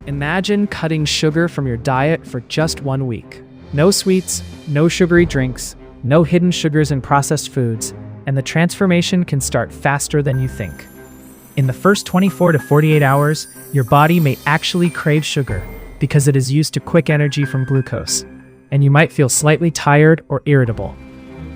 Imagine cutting sugar from your diet for just 1 week. No sweets, no sugary drinks, no hidden sugars in processed foods, and the transformation can start faster than you think. In the first 24 to 48 hours, your body may actually crave sugar because it is used to quick energy from glucose, and you might feel slightly tired or irritable.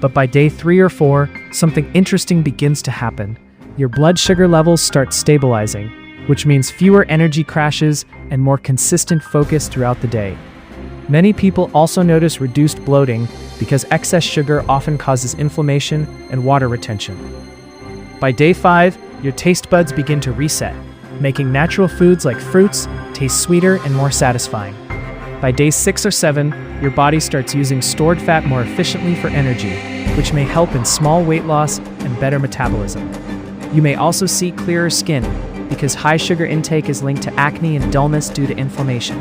But by day 3 or 4, something interesting begins to happen. Your blood sugar levels start stabilizing, which means fewer energy crashes and more consistent focus throughout the day. Many people also notice reduced bloating because excess sugar often causes inflammation and water retention. By day 5, your taste buds begin to reset, making natural foods like fruits taste sweeter and more satisfying. By day 6 or 7, your body starts using stored fat more efficiently for energy, which may help in small weight loss and better metabolism. You may also see clearer skin because high sugar intake is linked to acne and dullness due to inflammation.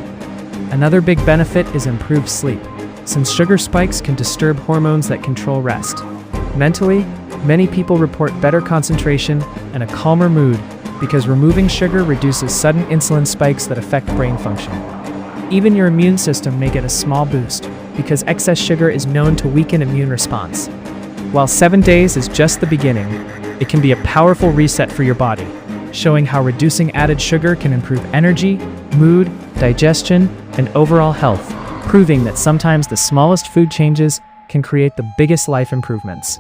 Another big benefit is improved sleep, since sugar spikes can disturb hormones that control rest. Mentally, many people report better concentration and a calmer mood because removing sugar reduces sudden insulin spikes that affect brain function. Even your immune system may get a small boost because excess sugar is known to weaken immune response. While 7 days is just the beginning, it can be a powerful reset for your body, showing how reducing added sugar can improve energy, mood, digestion, and overall health, proving that sometimes the smallest food changes can create the biggest life improvements.